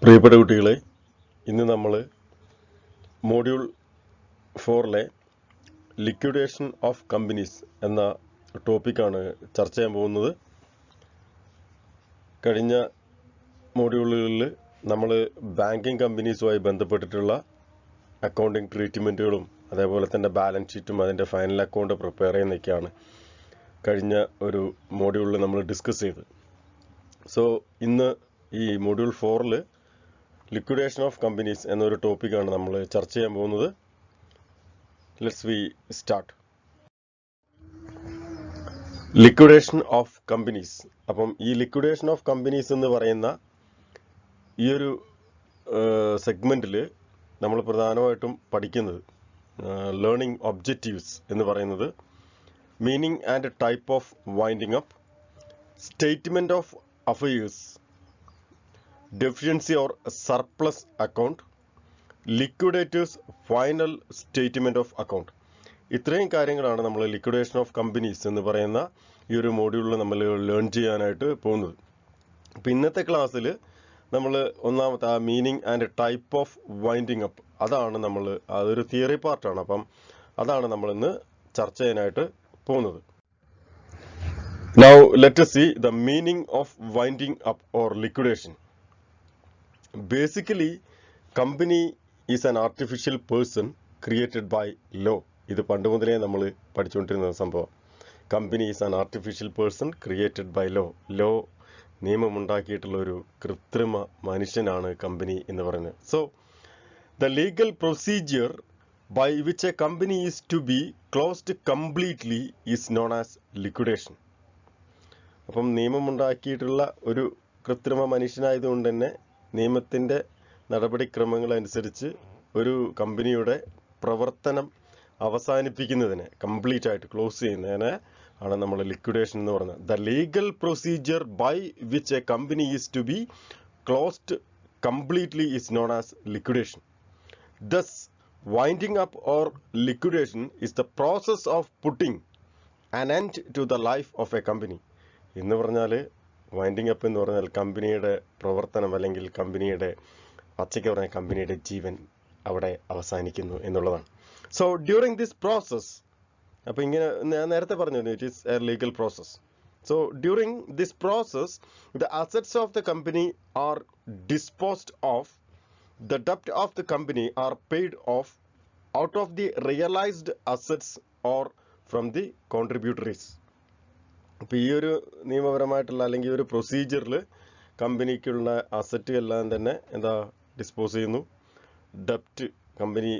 പ്രിയപ്പെട്ട കുട്ടികളെ, ഇന്ന് നമ്മൾ മോഡ്യൂൾ 4-ലെ ലിക്വിഡേഷൻ ഓഫ് കമ്പനീസ് എന്ന ടോപ്പിക്കാണ് ചർച്ച ചെയ്യാൻ പോകുന്നത്. കഴിഞ്ഞ മോഡ്യൂളുകളിൽ നമ്മൾ ബാങ്കിങ് കമ്പനീസുമായി ബന്ധപ്പെട്ടിട്ടുള്ള അക്കൗണ്ടിങ് ട്രീറ്റ്മെൻറ്റുകളും അതേപോലെ തന്നെ ബാലൻസ് ഷീറ്റും അതിൻ്റെ ഫൈനൽ അക്കൗണ്ട് പ്രിപ്പയർ ചെയ്യുന്നതൊക്കെയാണ് കഴിഞ്ഞ ഒരു മോഡ്യൂളിൽ നമ്മൾ ഡിസ്കസ് ചെയ്തത്. സോ ഇന്ന് ഈ മോഡ്യൂൾ 4-ൽ ലിക്വിഡേഷൻ ഓഫ് കമ്പനീസ് എന്നൊരു ടോപ്പിക്കാണ് നമ്മൾ ചർച്ച ചെയ്യാൻ പോകുന്നത്. Let's we start. Liquidation of companies. അപ്പം ഈ ലിക്വിഡേഷൻ ഓഫ് കമ്പനീസ് എന്ന് പറയുന്ന ഈ ഒരു സെഗ്മെൻറ്റിൽ നമ്മൾ പ്രധാനമായിട്ടും പഠിക്കുന്നത് ലേണിംഗ് ഒബ്ജക്റ്റീവ്സ് എന്ന് പറയുന്നത് meaning and type of winding up, statement of affairs, deficiency or surplus account, liquidators final statement of account. ഇത്രയും കാര്യങ്ങളാണ് നമ്മൾ ലിക്വിഡേഷൻ ഓഫ് കമ്പനീസ് എന്ന് പറയുന്ന ഈ ഒരു മോഡ്യൂളിൽ നമ്മൾ ലേൺ ചെയ്യാനായിട്ട് പോകുന്നത്. അപ്പോൾ ഇന്നത്തെ ക്ലാസ്സിൽ നമ്മൾ ഒന്നാമത്തെ ആ meaning and type of winding up, അതൊരു തിയറി പാർട്ടാണ്. അപ്പം അതാണ് നമ്മളിന്ന് ചർച്ച ചെയ്യാനായിട്ട് പോകുന്നത്. Now let us see the meaning of winding up or liquidation. Basically, company is an artificial person created by law. ഇത് പണ്ട് മുതലേ നമ്മൾ പഠിച്ചുകൊണ്ടിരുന്ന സംഭവം. Company is an artificial person created by law. Law നിയമമുണ്ടാക്കിയിട്ടുള്ള ഒരു കൃത്രിമ മനുഷ്യനാണ് കമ്പനി എന്ന് പറയുന്നത്. So the legal procedure by which a company is to be closed completely is known as liquidation. അപ്പം നിയമമുണ്ടാക്കിയിട്ടുള്ള ഒരു കൃത്രിമ മനുഷ്യനായതുകൊണ്ട് തന്നെ നിയമത്തിൻ്റെ നടപടിക്രമങ്ങൾ അനുസരിച്ച് ഒരു കമ്പനിയുടെ പ്രവർത്തനം അവസാനിപ്പിക്കുന്നതിനെ, കംപ്ലീറ്റ് ആയിട്ട് ക്ലോസ് ചെയ്യുന്നതിനെ ആണ് നമ്മൾ ലിക്വിഡേഷൻ എന്ന് പറയുന്നത്. The legal procedure by which a company is to be closed completely is known as liquidation. Thus winding up or liquidation is the process of putting an end to the life of a company. എന്ന് പറഞ്ഞാൽ winding up എന്ന് പറഞ്ഞാൽ കമ്പനിയുടെ പ്രവർത്തനം, അല്ലെങ്കിൽ കമ്പനിയുടെ പച്ചയ്ക്ക് പറഞ്ഞ കമ്പനിയുടെ ജീവൻ അവിടെ അവസാനിക്കുന്നു എന്നുള്ളതാണ്. സോ ഡ്യൂറിങ് ദിസ് പ്രോസസ്, അപ്പോൾ ഇങ്ങനെ ഞാൻ നേരത്തെ പറഞ്ഞു, it is a legal process. So during this process the assets of the company are disposed of, the ഡെപ്റ്റ് of the company are paid off out of the realised assets or from the contributories. അപ്പോൾ ഈ ഒരു നിയമപരമായിട്ടുള്ള അല്ലെങ്കിൽ ഒരു പ്രൊസീജിയറിൽ കമ്പനിക്കുള്ള asset എല്ലാം തന്നെ dispose ചെയ്യുന്നു. ഡെപ്റ്റ്, കമ്പനി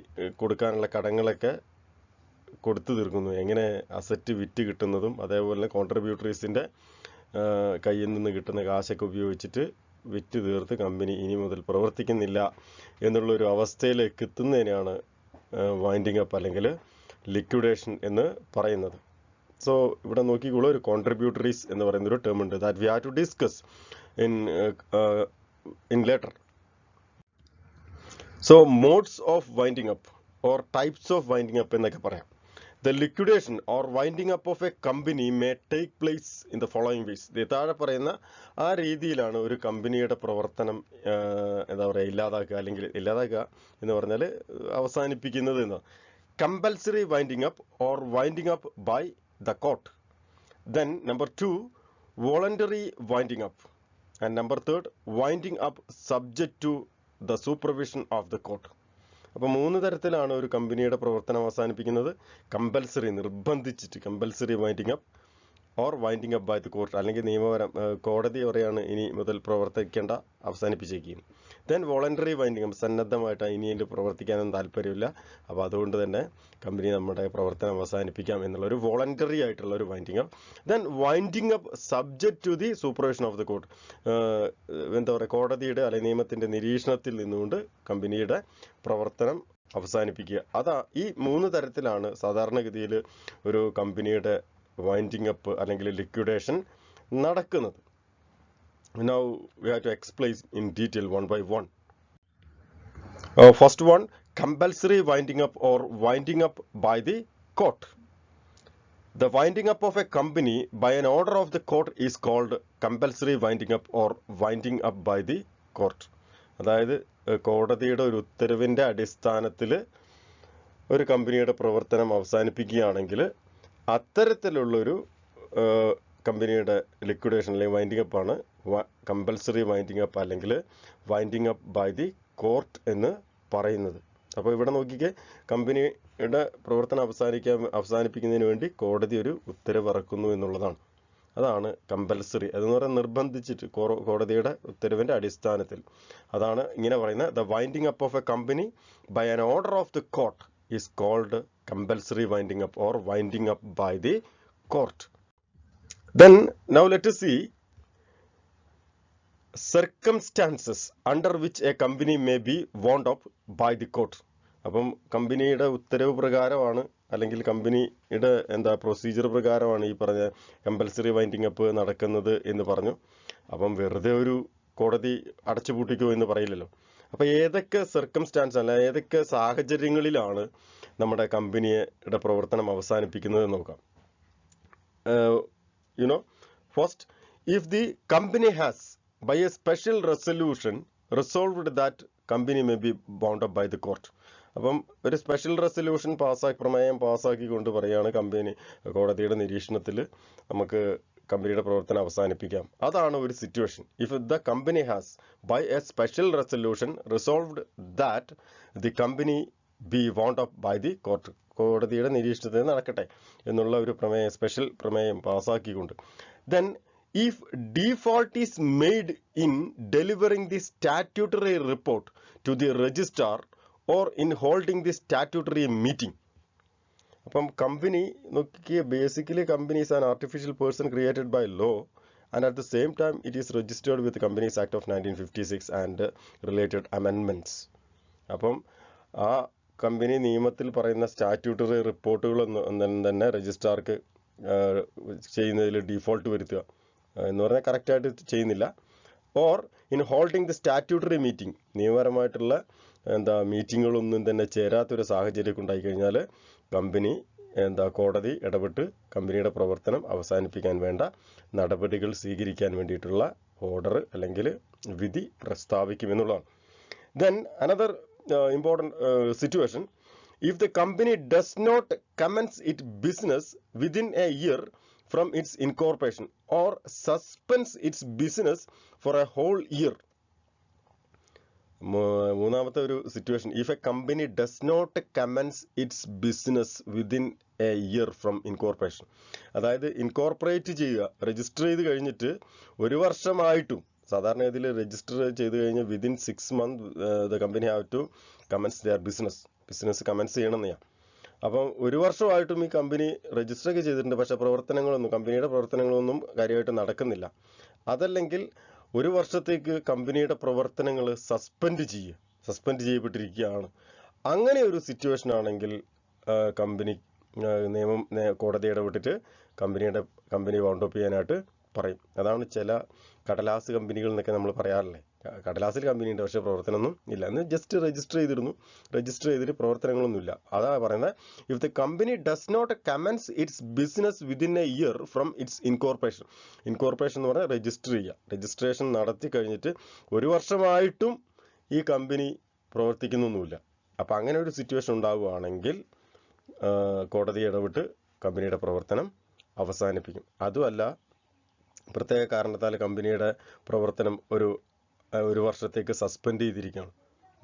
കൊടുക്കാനുള്ള കടങ്ങളൊക്കെ കൊടുത്തു തീർക്കുന്നു. എങ്ങനെ അസറ്റ് വിറ്റ് കിട്ടുന്നതും അതേപോലെ കോൺട്രിബ്യൂട്ടറീസിൻ്റെ കയ്യിൽ നിന്ന് കിട്ടുന്ന കാശൊക്കെ ഉപയോഗിച്ചിട്ട് വിറ്റ് തീർത്ത് കമ്പനി ഇനി മുതൽ പ്രവർത്തിക്കുന്നില്ല എന്നുള്ളൊരു അവസ്ഥയിലേക്ക് എത്തുന്നതിനാണ് വൈൻഡിങ് അപ്പ് അല്ലെങ്കിൽ ലിക്വിഡേഷൻ എന്ന് പറയുന്നത്. സോ ഇവിടെ നോക്കിക്കോളൂ, ഒരു കോൺട്രിബ്യൂട്ടറീസ് എന്ന് പറയുന്ന ഒരു ടേം ഉണ്ട്. That we have to discuss in later. So modes of winding up or types of winding up എന്നൊക്കെ പറയാം. The liquidation or winding up of a company may take place in the following ways. ഇത് താഴെ പറയുന്ന ആ രീതിയിലാണ് ഒരു കമ്പനിയുടെ പ്രവർത്തനം ഇല്ലാതാക്കുക, അല്ലെങ്കിൽ ഇല്ലാതാക്കുക എന്ന് പറഞ്ഞാൽ അവസാനിപ്പിക്കുന്നത് എന്ന്. Compulsory winding up or winding up by the court. Then number 2, voluntary winding up, and number 3, winding up subject to the supervision of the court. അപ്പോൾ 3 തരത്തിലാണ് ഒരു കമ്പനിയുടെ പ്രവർത്തനം അവസാനിപ്പിക്കുന്നത്. കമ്പൽസറി, നിർബന്ധിച്ചിട്ട് compulsory winding up, or winding up by the court, അല്ലെങ്കിൽ നിയമപരം കോടതി പറയാണ് ഇനി മുതൽ പ്രവർത്തിക്കേണ്ട, അവസാനിപ്പിച്ചേക്കും. ദെൻ വോളണ്ടറി വൈൻഡിങ് അപ്പ്, സന്നദ്ധമായിട്ട് ഇനി എൻ്റെ പ്രവർത്തിക്കാനൊന്നും താല്പര്യമില്ല, അപ്പോൾ അതുകൊണ്ട് തന്നെ കമ്പനി നമ്മുടെ പ്രവർത്തനം അവസാനിപ്പിക്കാം എന്നുള്ളൊരു വോളണ്ടറി ആയിട്ടുള്ള ഒരു winding up. Then winding up subject to the supervision of the court, കോടതിയുടെ അല്ലെങ്കിൽ നിയമത്തിൻ്റെ നിരീക്ഷണത്തിൽ നിന്നുകൊണ്ട് കമ്പനിയുടെ പ്രവർത്തനം അവസാനിപ്പിക്കുക. ഈ 3 തരത്തിലാണ് സാധാരണഗതിയിൽ ഒരു കമ്പനിയുടെ വൈൻഡിങ് അപ്പ് അല്ലെങ്കിൽ ലിക്വിഡേഷൻ നടക്കുന്നത്. Now we have to explain in detail one by one. First one, compulsory winding up or winding up by the court. The winding up of a company by an order of the court is called compulsory winding up or winding up by the court. അതായത് കോടതിയുടെ ഒരു ഉത്തരവിൻ്റെ അടിസ്ഥാനത്തിൽ ഒരു കമ്പനിയുടെ പ്രവർത്തനം അവസാനിപ്പിക്കുകയാണെങ്കിൽ അത്തരത്തിലുള്ളൊരു കമ്പനിയുടെ liquidation അല്ലെങ്കിൽ വൈൻഡിങ് അപ്പ് ആണ് കമ്പൽസറി വൈൻഡിങ് അപ്പ് അല്ലെങ്കിൽ winding up by the court എന്ന് പറയുന്നത്. അപ്പോൾ ഇവിടെ നോക്കിക്കേ, കമ്പനിയുടെ പ്രവർത്തനം അവസാനിപ്പിക്കുന്നതിന് വേണ്ടി കോടതി ഒരു ഉത്തരവ് ഇറക്കുന്നു എന്നുള്ളതാണ്. അതാണ് കമ്പൽസറി. അതെന്ന് പറഞ്ഞാൽ നിർബന്ധിച്ചിട്ട് കോടതിയുടെ ഉത്തരവിൻ്റെ അടിസ്ഥാനത്തിൽ. അതാണ് ഇങ്ങനെ പറയുന്നത്, the winding up of a company by an order of the court is called compulsory winding up or winding up by the court. Then now let us see circumstances under which a company may be wound up by the court. അപ്പം കമ്പനിയുടെ ഉത്തരവ് പ്രകാരമാണ് അല്ലെങ്കിൽ കമ്പനിയുടെ procedure പ്രകാരമാണ് ഈ പറഞ്ഞ compulsory winding up നടക്കുന്നത് എന്ന് പറഞ്ഞു. അപ്പം വെറുതെ ഒരു കോടതി അടച്ചുപൂട്ടിക്കോ എന്ന് പറയില്ലല്ലോ. അപ്പം ഏതൊക്കെ സർക്കംസ്റ്റാൻസ് അല്ല ഏതൊക്കെ സാഹചര്യങ്ങളിലാണ് നമ്മുടെ കമ്പനിയുടെ പ്രവർത്തനം അവസാനിപ്പിക്കുന്നത് നോക്കാം. First, if the company has by a special resolution resolved that company may be bound up by the court. അപ്പം ഒരു സ്പെഷ്യൽ റെസൊല്യൂഷൻ പ്രമേയം പാസ്സാക്കിക്കൊണ്ട് പറയുകയാണ് കോടതിയുടെ നിരീക്ഷണത്തിൽ നമുക്ക് കമ്പനിയുടെ പ്രവർത്തനം അവസാനിപ്പിക്കാം. അതാണ് ഒരു situation. If the company has by a special resolution resolved that the company be wound up by the court. കോടതിയുടെ നിരീക്ഷണത്തിൽ നടക്കട്ടെ എന്നുള്ള ഒരു സ്പെഷ്യൽ പ്രമേയം പാസ്സാക്കിക്കൊണ്ട്. Then if default is made in delivering the statutory report to the registrar or in holding the statutory meeting. അപ്പം company Nokia basically company is an artificial person created by law and at the same time it is registered with the Companies Act of 1956 and related amendments. അപ്പം ആ company നിയമത്തിൽ പറയുന്ന statutory റിപ്പോർട്ടുകളൊന്നും തന്നെ രജിസ്ട്രാർക്ക് ചെയ്യുന്നതിൽ default വരുത്തുക എന്ന് പറഞ്ഞാൽ കറക്റ്റായിട്ട് ചെയ്യുന്നില്ല. Or in holding the statutory meeting, നിയമപരമായിട്ടുള്ള മീറ്റിങ്ങുകളൊന്നും തന്നെ ചേരാത്തൊരു സാഹചര്യമൊക്കെ ഉണ്ടായിക്കഴിഞ്ഞാൽ കോടതി ഇടപെട്ട് കമ്പനിയുടെ പ്രവർത്തനം അവസാനിപ്പിക്കാൻ വേണ്ട നടപടികൾ സ്വീകരിക്കാൻ വേണ്ടിയിട്ടുള്ള ഓർഡർ അല്ലെങ്കിൽ വിധി പ്രസ്താവിക്കുമെന്നുള്ളതാണ്. Then another important situation, if the company does not commence its business within a year from its incorporation or suspends its business for a whole year. മൂന്നാമത്തെ ഒരു situation, if a company does not commence its business within a year from incorporation. അതായത് incorporate ചെയ്യുക, register ചെയ്ത് കഴിഞ്ഞിട്ട് ഒരു വർഷമായിട്ടും, സാധാരണ ഇതിൽ രജിസ്റ്റർ ചെയ്ത് കഴിഞ്ഞാൽ within 6 months the company have to commence their business commence ചെയ്യണമെന്ന് ഞാൻ. അപ്പം ഒരു വർഷമായിട്ടും ഈ കമ്പനി രജിസ്റ്റർ ഒക്കെ ചെയ്തിട്ടുണ്ട്, പക്ഷേ കമ്പനിയുടെ പ്രവർത്തനങ്ങളൊന്നും കാര്യമായിട്ട് നടക്കുന്നില്ല. അതല്ലെങ്കിൽ ഒരു വർഷത്തേക്ക് കമ്പനിയുടെ പ്രവർത്തനങ്ങൾ സസ്പെൻഡ് ചെയ്യപ്പെട്ടിരിക്കുകയാണ്. അങ്ങനെ ഒരു സിറ്റുവേഷൻ ആണെങ്കിൽ കമ്പനി കോടതി ഇടപെട്ടിട്ട് കമ്പനി വൗണ്ട് അപ്പ് ചെയ്യാനായിട്ട് പറയും. അതാണ് ചില കടലാസ് കമ്പനികൾ എന്നൊക്കെ നമ്മൾ പറയാറില്ലേ. കടലാസിൽ കമ്പനി ഉണ്ട് പക്ഷേ പ്രവർത്തനമൊന്നും ഇല്ല, എന്ന് ജസ്റ്റ് രജിസ്റ്റർ ചെയ്തിട്ട് പ്രവർത്തനങ്ങളൊന്നുമില്ല. അതാ പറയുന്നത്, if the company does not commence its business within a year from its incorporation എന്ന് പറഞ്ഞാൽ രജിസ്ട്രേഷൻ നടത്തി കഴിഞ്ഞിട്ട് ഒരു വർഷമായിട്ടും ഈ കമ്പനി പ്രവർത്തിക്കുന്നൊന്നുമില്ല. അപ്പം അങ്ങനെ ഒരു സിറ്റുവേഷൻ ഉണ്ടാവുകയാണെങ്കിൽ കോടതി ഇടപെട്ട് കമ്പനിയുടെ പ്രവർത്തനം അവസാനിപ്പിക്കും. അതുമല്ല, പ്രത്യേക കാരണത്താൽ കമ്പനിയുടെ പ്രവർത്തനം ഒരു വർഷത്തേക്ക് സസ്പെൻഡ് ചെയ്തിരിക്കുകയാണ്,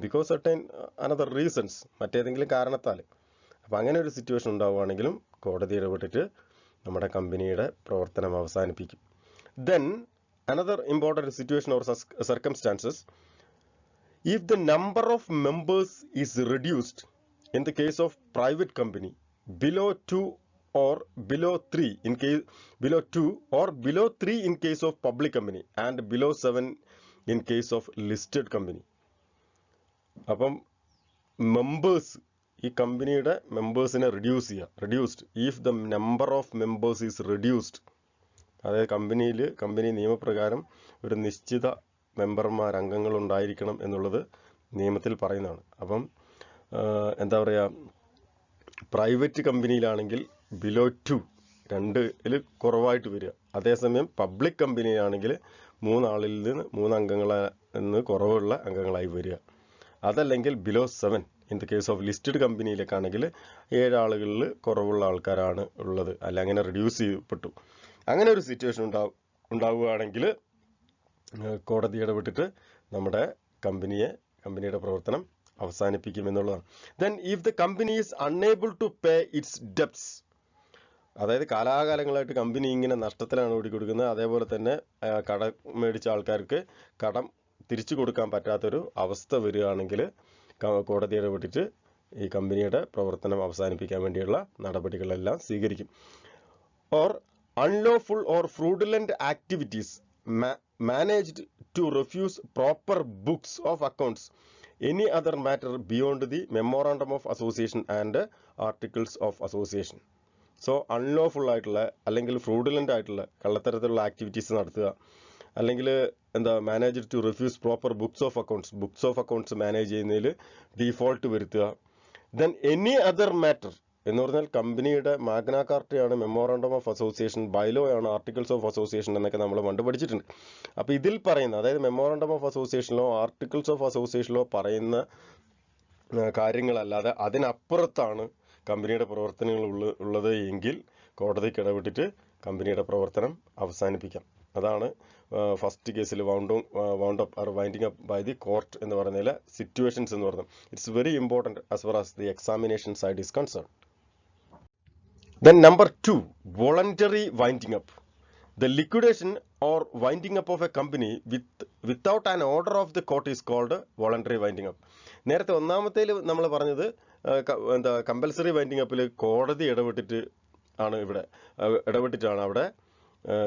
ബിക്കോസ് സർട്ടൻ അനദർ റീസൺസ്, മറ്റേതെങ്കിലും കാരണത്താൽ. അപ്പം അങ്ങനെ ഒരു സിറ്റുവേഷൻ ഉണ്ടാവുകയാണെങ്കിലും കോടതി ഇടപെട്ടിട്ട് നമ്മുടെ കമ്പനിയുടെ പ്രവർത്തനം അവസാനിപ്പിക്കും. Then another important situation or circumstances, if the number of members is reduced in the case of private company below 2 or below 3 in case of public company and below 7 in case of listed company. അപ്പം ഈ കമ്പനിയുടെ മെമ്പേഴ്സിനെ reduced if the number of members is reduced. അതായത് company നിയമപ്രകാരം ഒരു നിശ്ചിത അംഗങ്ങൾ ഉണ്ടായിരിക്കണം എന്നുള്ളത് നിയമത്തിൽ പറയുന്നതാണ്. അപ്പം എന്താ പറയുക, പ്രൈവറ്റ് കമ്പനിയിലാണെങ്കിൽ ബിലോ 2 2 കുറവായിട്ട് വരിക. അതേസമയം പബ്ലിക് കമ്പനിയാണെങ്കിൽ മൂന്ന് അംഗങ്ങളിൽ നിന്ന് കുറവുള്ള അംഗങ്ങളായി വരിക. അതല്ലെങ്കിൽ below 7 in the case of listed കമ്പനിയിലേക്കാണെങ്കിൽ 7 ആളുകളിൽ കുറവുള്ള ആൾക്കാരാണ് ഉള്ളത്, അല്ല അങ്ങനെ റിഡ്യൂസ് ചെയ്യപ്പെട്ടു. അങ്ങനെ ഒരു സിറ്റുവേഷൻ ഉണ്ടാവുകയാണെങ്കിൽ കോടതി ഇടപെട്ടിട്ട് നമ്മുടെ കമ്പനിയുടെ പ്രവർത്തനം അവസാനിപ്പിക്കുമെന്നുള്ളതാണ്. Then if the company is unable to pay its debts, അതായത് കാലാകാലങ്ങളായിട്ട് കമ്പനി ഇങ്ങനെ നഷ്ടത്തിലാണ് ഓടിക്കൊടുക്കുന്നത്, അതേപോലെ തന്നെ കടം മേടിച്ച ആൾക്കാർക്ക് കടം തിരിച്ചു കൊടുക്കാൻ പറ്റാത്തൊരു അവസ്ഥ വരികയാണെങ്കിൽ കോടതി ഇടപെട്ടിട്ട് ഈ കമ്പനിയുടെ പ്രവർത്തനം അവസാനിപ്പിക്കാൻ വേണ്ടിയുള്ള നടപടികളെല്ലാം സ്വീകരിക്കും. Or unlawful or fraudulent activities managed to refuse proper books of accounts, any other matter beyond the memorandum of association and articles of association. So unlawful ആയിട്ടുള്ള അല്ലെങ്കിൽ ഫ്രൂഡുലൻ്റ് ആയിട്ടുള്ള കള്ളത്തരത്തിലുള്ള ആക്ടിവിറ്റീസ് നടത്തുക, അല്ലെങ്കിൽ manager to refuse proper books of accounts manage ചെയ്യുന്നതിൽ default വരുത്തുക. Then any other matter എന്ന് പറഞ്ഞാൽ കമ്പനിയുടെ മാഗ്ന കാർട്ടയാണ്, മെമ്മോറാണ്ടം ഓഫ് അസോസിയേഷൻ, ബൈലോ ആണ്, ആർട്ടിക്കിൾസ് ഓഫ് അസോസിയേഷൻ എന്നൊക്കെ നമ്മൾ പണ്ട് പഠിച്ചിട്ടുണ്ട്. അപ്പോൾ ഇതിൽ പറയുന്ന, അതായത് മെമ്മോറാണ്ടം ഓഫ് അസോസിയേഷനിലോ ആർട്ടിക്കിൾസ് ഓഫ് അസോസിയേഷനിലോ പറയുന്ന കാര്യങ്ങളല്ലാതെ അതിനപ്പുറത്താണ് കമ്പനിയുടെ പ്രവർത്തനങ്ങൾ ഉള്ളത് എങ്കിൽ കോടതിക്ക് ഇടപെട്ടിട്ട് കമ്പനിയുടെ പ്രവർത്തനം അവസാനിപ്പിക്കാം. അതാണ് ഫസ്റ്റ് കേസിൽ wound up or winding up by the court എന്ന് പറഞ്ഞതിലെ സിറ്റുവേഷൻസ് എന്ന് പറയുന്നത്. It's very important as far as the examination side is concern. Then number 2, voluntary winding up. The liquidation or winding up of a company without an order of the court is called voluntary winding up. നേരത്തെ ഒന്നാമത്തേൽ നമ്മൾ പറഞ്ഞത് compulsory winding അപ്പിൽ കോടതി ഇടപെട്ടിട്ടാണ് അവിടെ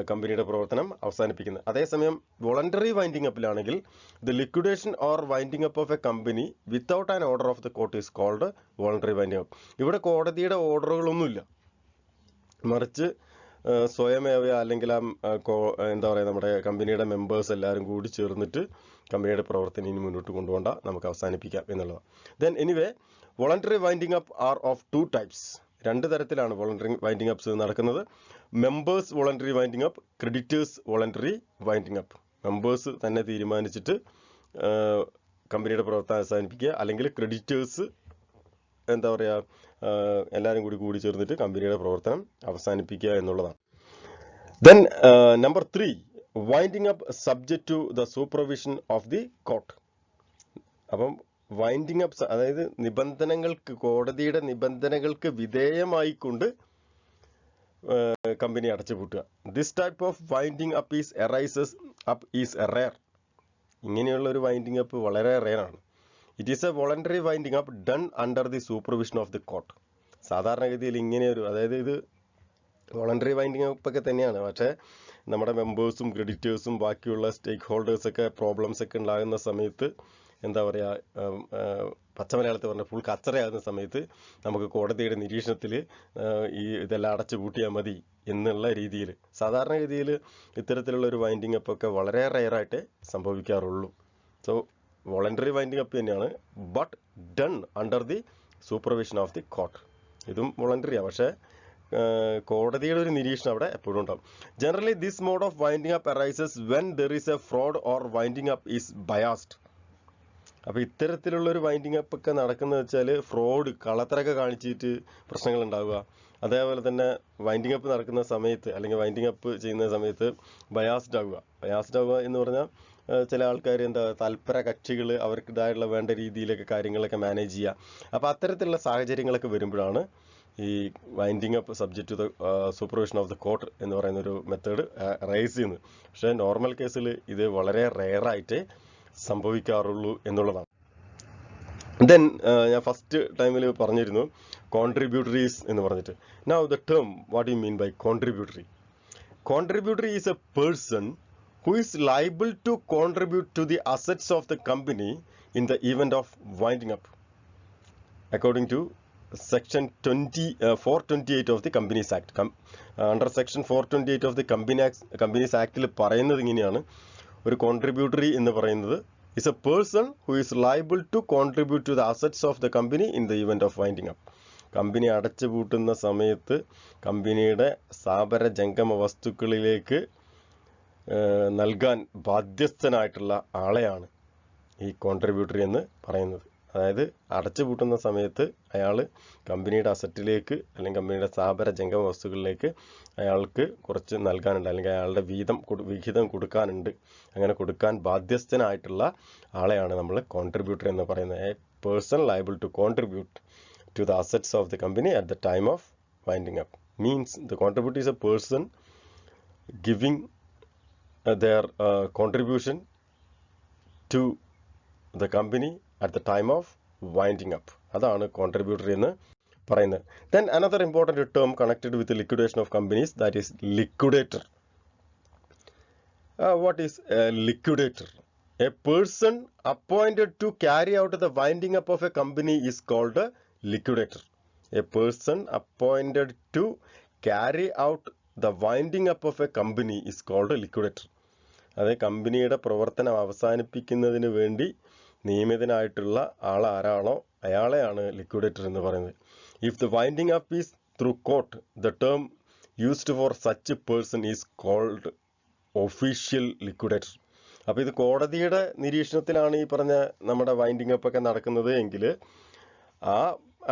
കമ്പനിയുടെ പ്രവർത്തനം അവസാനിപ്പിക്കുന്നത്. അതേസമയം voluntary winding അപ്പിലാണെങ്കിൽ the liquidation or winding up of a company without an order of the court is called voluntary winding up. ഇവിടെ കോടതിയുടെ ഓർഡറുകളൊന്നുമില്ല, മറിച്ച് സ്വയമേവ അല്ലെങ്കിൽ നമ്മുടെ കമ്പനിയുടെ മെമ്പേഴ്സ് എല്ലാവരും കൂടി ചേർന്നിട്ട് കമ്പനിയുടെ പ്രവർത്തനം ഇനി മുന്നോട്ട് കൊണ്ടുപോകേണ്ട, നമുക്ക് അവസാനിപ്പിക്കാം എന്നുള്ളതാണ്. Then anyway voluntary winding up are of 2 types. 2 തരത്തിലാണ് വോളണ്ടറി വൈൻഡിങ് അപ്സ് നടക്കുന്നത്. Members voluntary winding up, creditors voluntary winding up. Members തന്നെ തീരുമാനിച്ചിട്ട് കമ്പനിയുടെ പ്രവർത്തനം അവസാനിപ്പിക്കുക, അല്ലെങ്കിൽ ക്രെഡിറ്റേഴ്സ് എല്ലാവരും കൂടി ചേർന്നിട്ട് കമ്പനിയുടെ പ്രവർത്തനം അവസാനിപ്പിക്കുക എന്നുള്ളതാണ്. Then number 3, winding up subject to the supervision of the court. അപ്പം വൈൻഡിങ് അപ്പ്, അതായത് കോടതിയുടെ നിബന്ധനകൾക്ക് വിധേയമായിക്കൊണ്ട് കമ്പനി അടച്ചുപൂട്ടുക. This type of winding up is rare. ഇങ്ങനെയുള്ള ഒരു വൈൻഡിങ് അപ്പ് വളരെ റെയർ ആണ്. It is a voluntary winding up done under the supervision of the court. സാധാരണഗതിയിൽ അതായത് ഇത് വോളണ്ടറി വൈൻഡിങ് അപ്പ് ഒക്കെ തന്നെയാണ്, പക്ഷേ നമ്മുടെ മെമ്പേഴ്സും ക്രെഡിറ്റേഴ്സും ബാക്കിയുള്ള സ്റ്റേക്ക് ഹോൾഡേഴ്സൊക്കെ പ്രോബ്ലംസ് ഒക്കെ ഉണ്ടാകുന്ന സമയത്ത്, പച്ചമലയാളത്തിൽ പറഞ്ഞ ഫുൾ കച്ചറയാകുന്ന സമയത്ത് നമുക്ക് കോടതിയുടെ നിരീക്ഷണത്തിൽ ഇതെല്ലാം അടച്ചു പൂട്ടിയാൽ മതി എന്നുള്ള രീതിയിൽ, സാധാരണഗതിയിൽ ഇത്തരത്തിലുള്ള ഒരു വൈൻഡിങ് അപ്പ് ഒക്കെ വളരെ റെയറായിട്ട് സംഭവിക്കാറുള്ളൂ. സോ വോളണ്ടറി വൈൻഡിങ് അപ്പ് തന്നെയാണ്, but done under the supervision of the court. ഇതും വോളണ്ടറിയാണ്, പക്ഷേ കോടതിയുടെ ഒരു നിരീക്ഷണം അവിടെ എപ്പോഴും ഉണ്ടാവും. Generally this mode of winding up arises when there is a fraud or winding up is biased. അപ്പോൾ ഇത്തരത്തിലുള്ള ഒരു വൈൻഡിങ് അപ്പ് ഒക്കെ നടക്കുന്നത് വെച്ചാൽ ഫ്രോഡ്, കള്ളത്തരൊക്കെ കാണിച്ചിട്ട് പ്രശ്നങ്ങൾ ഉണ്ടാവുക. അതേപോലെ തന്നെ വൈൻഡിങ് അപ്പ് നടക്കുന്ന സമയത്ത് അല്ലെങ്കിൽ വൈൻഡിങ് അപ്പ് ചെയ്യുന്ന സമയത്ത് ബയാസ്ഡ് ആവുക എന്ന് പറഞ്ഞാൽ ചില ആൾക്കാർ തൽപര കക്ഷികൾ അവർക്കിതായുള്ള വേണ്ട രീതിയിലൊക്കെ കാര്യങ്ങളൊക്കെ മാനേജ് ചെയ്യുക. അപ്പോൾ അത്തരത്തിലുള്ള സാഹചര്യങ്ങളൊക്കെ വരുമ്പോഴാണ് ഈ winding up subject to the supervision of the court എന്ന് പറയുന്നൊരു മെത്തേഡ് റൈസ് ചെയ്യുന്നത്. പക്ഷേ നോർമൽ കേസിൽ ഇത് വളരെ റെയറായിട്ട് സംഭവിക്കാറുള്ളൂ എന്നുള്ളതാണ്. ദെൻ ഞാൻ ഫസ്റ്റ് ടൈമിൽ പറഞ്ഞിരുന്നു കോൺട്രിബ്യൂട്ടറീസ് എന്ന് പറഞ്ഞിട്ട്. Now the term what you mean by contributory. Contributory is a person who is liable to contribute to the assets of the company in the event of winding up, according to section 428 of the Companies Act. Under section 428 of the Companies Act പറയുന്നത് ഇങ്ങനെയാണ്, ഒരു contributory എന്ന് പറയുന്നത് is a person who is liable to contribute to the assets of the company in the event of winding up. Company അടച്ചുപൂട്ടുന്ന സമയത്ത് കമ്പനിയുടെ സ്ഥാപന ജംഗമ വസ്തുക്കളിലേക്ക് നൽകാൻ ബാധ്യസ്ഥനായിട്ടുള്ള ആളെയാണ് ഈ കോൺട്രിബ്യൂട്ടറി എന്ന് പറയുന്നത്. അതായത് അടച്ചു പൂട്ടുന്ന സമയത്ത് അയാൾ കമ്പനിയുടെ അസറ്റിലേക്ക് അല്ലെങ്കിൽ കമ്പനിയുടെ സ്ഥാപന ജംഗമ വസ്തുക്കളിലേക്ക് അയാൾക്ക് കുറച്ച് നൽകാനുണ്ട്, അല്ലെങ്കിൽ അയാളുടെ വിഹിതം കൊടുക്കാനുണ്ട്. അങ്ങനെ കൊടുക്കാൻ ബാധ്യസ്ഥനായിട്ടുള്ള ആളെയാണ് നമ്മൾ കോൺട്രിബ്യൂട്ടർ എന്ന് പറയുന്നത്. A person liable to contribute to the assets of the company at the time of winding up. Means the contributor is a person giving their contribution to the company at the time of winding up. അതാണ് contributory എന്ന് പറയുന്നത്. Then another important term connected with the liquidation of companies, that is liquidator. What is a liquidator? A person appointed to carry out the winding up of a company is called a liquidator. A person appointed to carry out the winding up of a company is called a liquidator. അത് കമ്പനിയുടെ പ്രവർത്തനം അവസാനിപ്പിക്കുന്നതിന് വേണ്ടി നിയമിതനായിട്ടുള്ള ആൾ ആരാണോ അയാളെയാണ് liquidator എന്ന് പറയുന്നത്. If the winding up is through court, the term used for such person is called official liquidator. അപ്പോൾ ഇത് കോടതിയുടെ നിരീക്ഷണത്തിലാണ് ഈ പറഞ്ഞ നമ്മുടെ വൈൻഡിങ് അപ്പ് ഒക്കെ നടക്കുന്നത് എങ്കിൽ ആ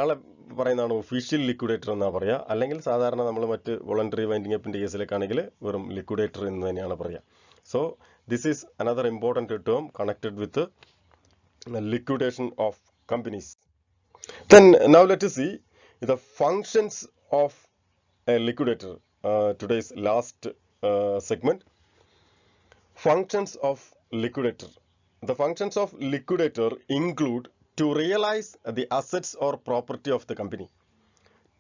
ആളെ പറയുന്നതാണ് ഒഫീഷ്യൽ ലിക്വിഡേറ്റർ എന്നാണ് പറയുക. അല്ലെങ്കിൽ സാധാരണ നമ്മൾ മറ്റ് വോളണ്ടറി വൈൻഡിങ് അപ്പിൻ്റെ കേസിലേക്കാണെങ്കിൽ വെറും ലിക്വിഡേറ്റർ എന്ന് തന്നെയാണ് പറയുക. So this is another important term connected with liquidation of companies. Then now let us see the functions of a liquidator. Today's last segment, functions of liquidator. The functions of liquidator include to realize the assets or property of the company,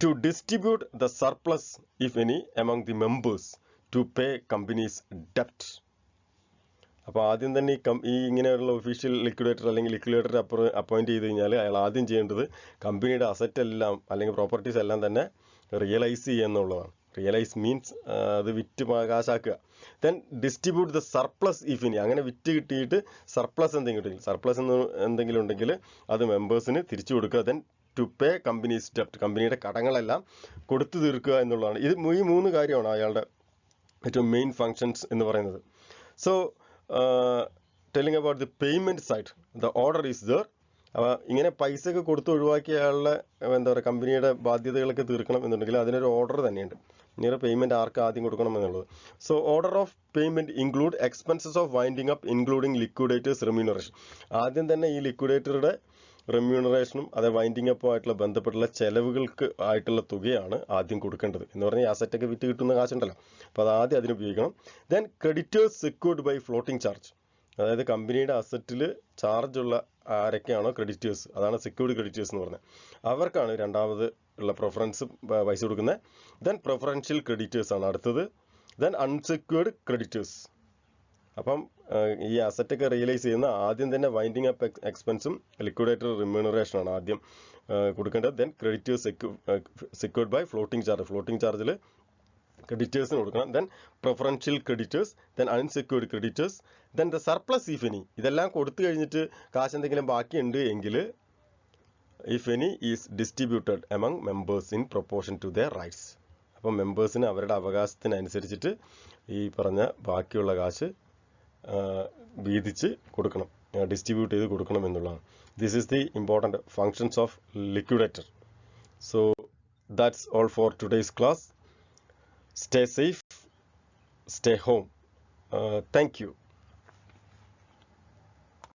to distribute the surplus if any among the members, to pay company's debt. അപ്പോൾ ആദ്യം തന്നെ ഈ ഇങ്ങനെയുള്ള official liquidator അല്ലെങ്കിൽ liquidator appoint ചെയ്ത് കഴിഞ്ഞാൽ അയാൾ ആദ്യം ചെയ്യേണ്ടത് കമ്പനിയുടെ അസറ്റ് എല്ലാം അല്ലെങ്കിൽ പ്രോപ്പർട്ടീസ് എല്ലാം തന്നെ റിയലൈസ് ചെയ്യുക എന്നുള്ളതാണ്. റിയലൈസ് മീൻസ് അത് വിറ്റ് കാശാക്കുക. Then distribute the surplus if ഇനി, അങ്ങനെ വിറ്റ് കിട്ടിയിട്ട് സർപ്ലസ് എന്തെങ്കിലും ഉണ്ടെങ്കിൽ അത് മെമ്പേഴ്സിന് തിരിച്ചു കൊടുക്കുക. ദെൻ ടു പേ കമ്പനീസ് ഡെപ്റ്റ്, കമ്പനിയുടെ കടങ്ങളെല്ലാം കൊടുത്തു തീർക്കുക എന്നുള്ളതാണ്. ഈ മൂന്ന് കാര്യമാണ് അയാളുടെ ഏറ്റവും മെയിൻ ഫങ്ഷൻസ് എന്ന് പറയുന്നത്. So telling about the payment side, the order is there. അപ്പോൾ ഇങ്ങനെ പൈസ ഒക്കെ കൊടുത്ത് ഒഴിവാക്കിയ അയാളുടെ എന്താ പറയുക കമ്പനിയുടെ ബാധ്യതകളൊക്കെ തീർക്കണം എന്നുണ്ടെങ്കിൽ അതിനൊരു ഓർഡർ തന്നെയുണ്ട്. ഇങ്ങനെ പേയ്മെൻറ്റ് ആർക്ക് ആദ്യം കൊടുക്കണം എന്നുള്ളത്. So order of payment include expenses of winding up including liquidators remuneration. ആദ്യം തന്നെ ഈ ലിക്വിഡേറ്ററുടെ റെമ്യൂണറേഷനും അതേ വൈൻഡിങ് അപ്പും ആയിട്ടുള്ള ബന്ധപ്പെട്ടുള്ള ചെലവുകൾക്ക് ആയിട്ടുള്ള തുകയാണ് ആദ്യം കൊടുക്കേണ്ടത്. എന്ന് പറഞ്ഞാൽ ഈ അസറ്റൊക്കെ വിറ്റ് കിട്ടുന്ന കാശുണ്ടല്ലോ, അപ്പോൾ അത് ആദ്യം അതിന് ഉപയോഗിക്കണം. Then creditors secured by floating charge, അതായത് കമ്പനിയുടെ അസറ്റിൽ ചാർജുള്ള ആരൊക്കെയാണോ ക്രെഡിറ്റേഴ്സ്, അതാണ് സെക്യൂർഡ് ക്രെഡിറ്റേഴ്സ് എന്ന് പറഞ്ഞത്, അവർക്കാണ് രണ്ടാമത് ഉള്ള പ്രിഫറൻസ് പൈസ കൊടുക്കുന്നത്. ദെൻ പ്രിഫറൻഷ്യൽ ക്രെഡിറ്റേഴ്സ് ആണ് അടുത്തത്. Then unsecured creditors. അപ്പം ഈ അസറ്റൊക്കെ റിയലൈസ് ചെയ്യുന്ന ആദ്യം തന്നെ വൈൻഡിങ് അപ്പ് എക്സ്പെൻസും ലിക്വിഡേറ്റർ റിമ്യൂണറേഷനാണ് ആദ്യം കൊടുക്കേണ്ടത്. Then creditors secured by floating charge, floating ചാർജിൽ ക്രെഡിറ്റേഴ്സിന് കൊടുക്കണം. Then preferential creditors, then unsecured creditors, then the surplus if any. ഇതെല്ലാം കൊടുത്തു കഴിഞ്ഞിട്ട് കാശ് എന്തെങ്കിലും ബാക്കിയുണ്ട് എങ്കിൽ if any is distributed among members in proportion to their rights. അപ്പം മെമ്പേഴ്സിന് അവരുടെ അവകാശത്തിനനുസരിച്ചിട്ട് ഈ പറഞ്ഞ ബാക്കിയുള്ള കാശ് വീതിച്ച് കൊടുക്കണം, ഡിസ്ട്രിബ്യൂട്ട് ചെയ്ത് കൊടുക്കണം എന്നുള്ളതാണ്. This is the important functions of liquidator. So that's all for today's class. Stay safe, stay home. Thank you.